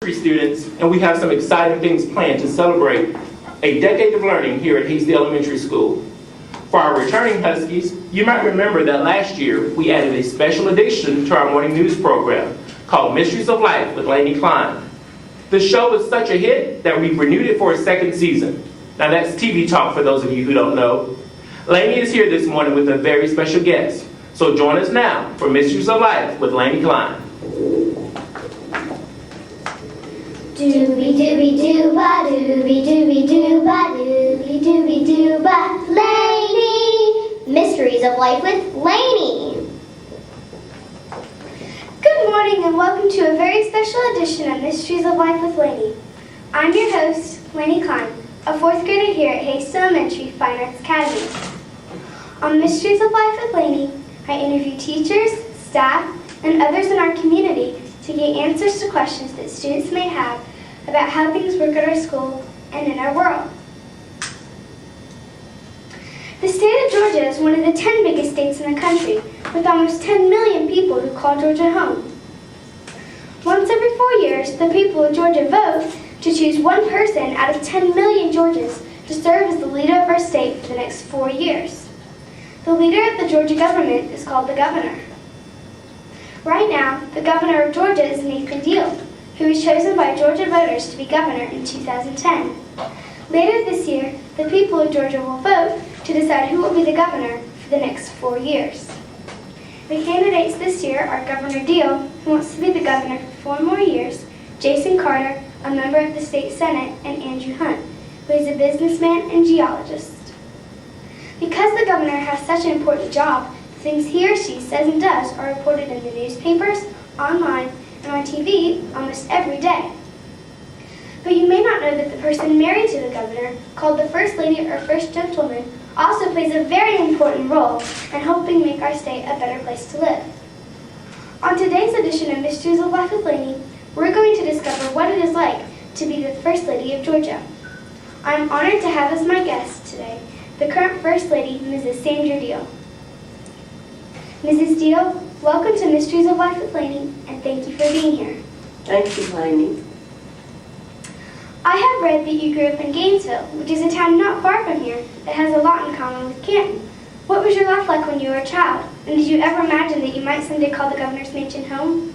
Students, and we have some exciting things planned to celebrate a decade of learning here at Hasty Elementary School. For our returning Huskies, you might remember that last year we added a special addition to our morning news program called Mysteries of Life with Lainey Klein. The show was such a hit that we've renewed it for a second season. Now that's TV talk for those of you who don't know. Lainey is here this morning with a very special guest. So join us now for Mysteries of Life with Lainey Klein. Doobie doobie doo-ba, doobie doobie doo-ba, doobie doobie doo-ba, Lainey! Mysteries of Life with Lainey. Good morning and welcome to a very special edition of Mysteries of Life with Lainey. I'm your host, Lainey Klein, a fourth grader here at Hasty Elementary Fine Arts Academy. On Mysteries of Life with Lainey, I interview teachers, staff, and others in our community to get answers to questions that students may have about how things work at our school and in our world. The state of Georgia is one of the 10 biggest states in the country, with almost 10 million people who call Georgia home. Once every 4 years, the people of Georgia vote to choose one person out of 10 million Georgians to serve as the leader of our state for the next 4 years. The leader of the Georgia government is called the governor. Right now, the governor of Georgia is Nathan Deal, who was chosen by Georgia voters to be governor in 2010. Later this year, the people of Georgia will vote to decide who will be the governor for the next 4 years. The candidates this year are Governor Deal, who wants to be the governor for 4 more years, Jason Carter, a member of the state senate, and Andrew Hunt, who is a businessman and geologist. Because the governor has such an important job, the things he or she says and does are reported in the newspapers, online, and on TV almost every day. But you may not know that the person married to the governor, called the First Lady or First Gentleman, also plays a very important role in helping make our state a better place to live. On today's edition of Mysteries of Life with Lainey, we're going to discover what it is like to be the First Lady of Georgia. I'm honored to have as my guest today the current First Lady, Mrs. Sandra Deal. Mrs. Deal, welcome to Mysteries of Life with Lainey, and thank you for being here. Thank you, Lainey. I have read that you grew up in Gainesville, which is a town not far from here that has a lot in common with Canton. What was your life like when you were a child? And did you ever imagine that you might someday call the governor's mansion home?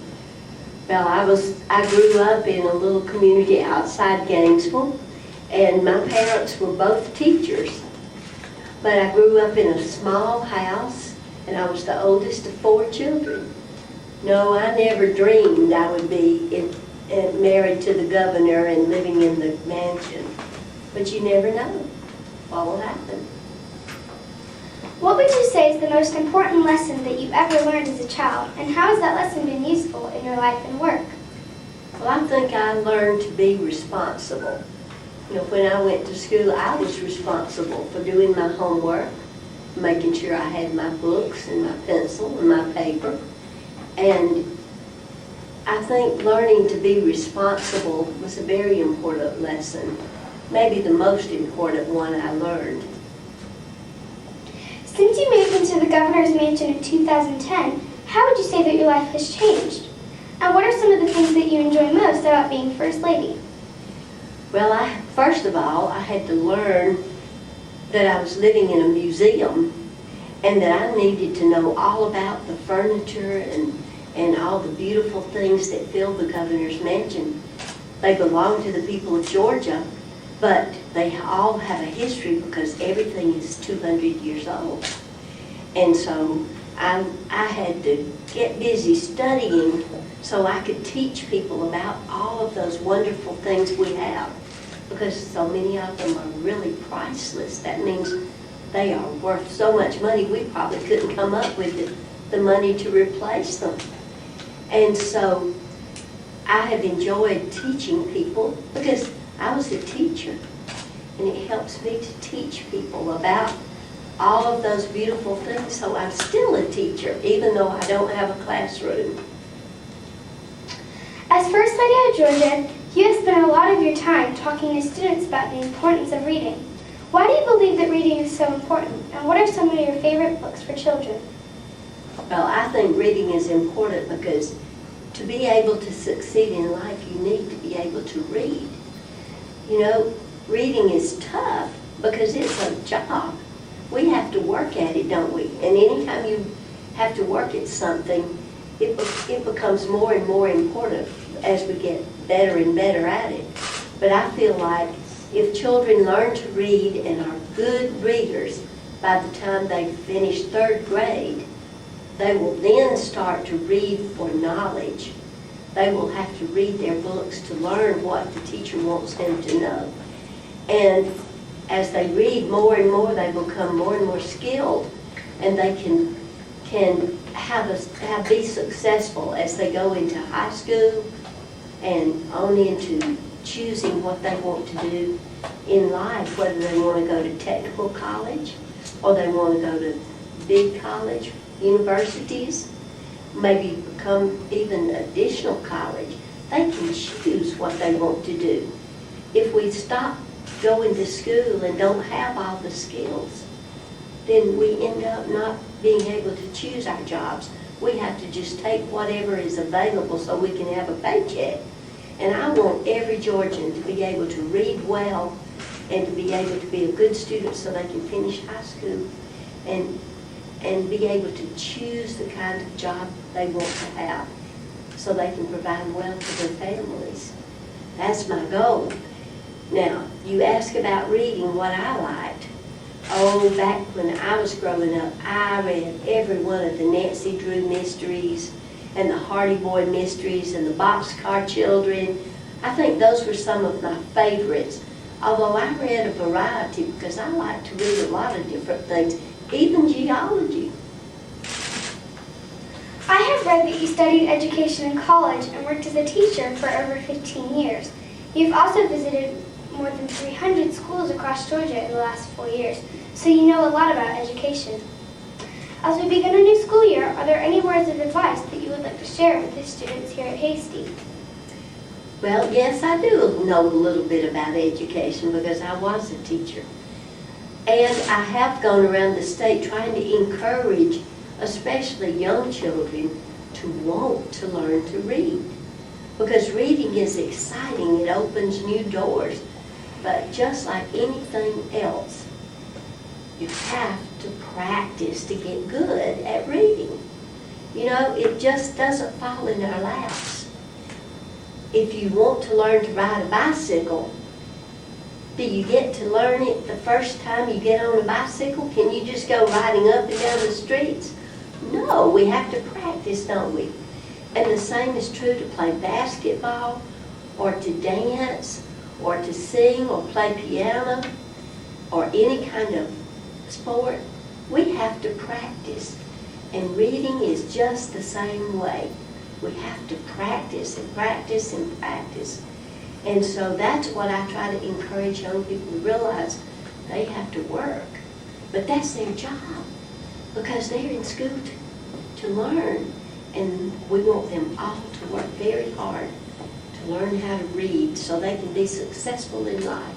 Well, I grew up in a little community outside Gainesville, and my parents were both teachers. But I grew up in a small house, and I was the oldest of 4 children. No, I never dreamed I would be married to the governor and living in the mansion. But you never know what will happen. What would you say is the most important lesson that you've ever learned as a child, and how has that lesson been useful in your life and work? Well, I think I learned to be responsible. You know, when I went to school, I was responsible for doing my homework, making sure I had my books and my pencil and my paper. And I think learning to be responsible was a very important lesson, maybe the most important one I learned. Since you moved into the governor's mansion in 2010, how would you say that your life has changed? And what are some of the things that you enjoy most about being First Lady? Well, first of all, I had to learn that I was living in a museum and that I needed to know all about the furniture and all the beautiful things that fill the governor's mansion. They belong to the people of Georgia, but they all have a history because everything is 200 years old. And so I had to get busy studying so I could teach people about all of those wonderful things we have, because so many of them are really priceless. That means they are worth so much money we probably couldn't come up with the money to replace them. And so I have enjoyed teaching people because I was a teacher, and it helps me to teach people about all of those beautiful things. So I'm still a teacher, even though I don't have a classroom. As First Lady of Georgia, you have spent a lot of your time talking to students about the importance of reading. Why do you believe that reading is so important, and what are some of your favorite books for children? Well, I think reading is important because to be able to succeed in life, you need to be able to read. You know, reading is tough because it's a job. We have to work at it, don't we? And anytime you have to work at something, it becomes more and more important as we get better and better at it. But I feel like if children learn to read and are good readers by the time they finish 3rd grade, they will then start to read for knowledge. They will have to read their books to learn what the teacher wants them to know. And as they read more and more, they become more and more skilled, and they can be successful as they go into high school and on into choosing what they want to do in life, whether they want to go to technical college or they want to go to big college, universities, maybe become even additional college. They can choose what they want to do. If we stop going to school and don't have all the skills, then we end up not being able to choose our jobs. We have to just take whatever is available so we can have a paycheck. And I want every Georgian to be able to read well and to be able to be a good student so they can finish high school and be able to choose the kind of job they want to have so they can provide well for their families. That's my goal. Now, you ask about reading what I liked. Oh, back when I was growing up, I read every one of the Nancy Drew mysteries and the Hardy Boy mysteries and the Boxcar Children. I think those were some of my favorites. Although I read a variety because I like to read a lot of different things, even geology. I have read that you studied education in college and worked as a teacher for over 15 years. You've also visited more than 300 schools across Georgia in the last 4 years, so you know a lot about education. As we begin a new school year, are there any words of advice that you would like to share with the students here at Hasty? Well, yes, I do know a little bit about education because I was a teacher. And I have gone around the state trying to encourage, especially young children, to want to learn to read. Because reading is exciting, it opens new doors. But just like anything else, you have to practice to get good at reading. You know, it just doesn't fall in our laps. If you want to learn to ride a bicycle, do you get to learn it the first time you get on a bicycle? Can you just go riding up and down the streets? No, we have to practice, don't we? And the same is true to play basketball or to dance or to sing or play piano or any kind of sport. We have to practice. And reading is just the same way. We have to practice and practice and practice. And so that's what I try to encourage young people to realize. They have to work. But that's their job because they're in school to learn. And we want them all to work very hard to learn how to read so they can be successful in life.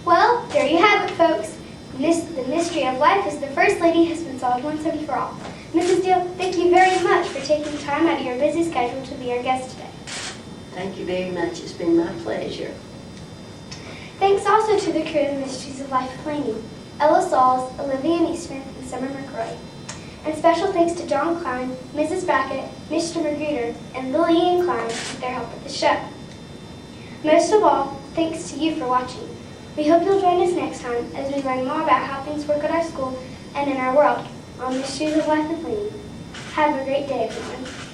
Well, there you have it, folks. The mystery of life as the First Lady has been solved once and for all. Mrs. Deal, thank you very much for taking time out of your busy schedule to be our guest today. Thank you very much. It's been my pleasure. Thanks also to the crew of Mysteries of Life Planning, Ella Sauls, Olivia Neesmith, and Summer McRoy. And special thanks to John Klein, Mrs. Brackett, Mr. Magruder, and Lillian Klein for their help with the show. Most of all, thanks to you for watching. We hope you'll join us next time as we learn more about how things work at our school and in our world on Mysteries of Life and Planning. Have a great day, everyone.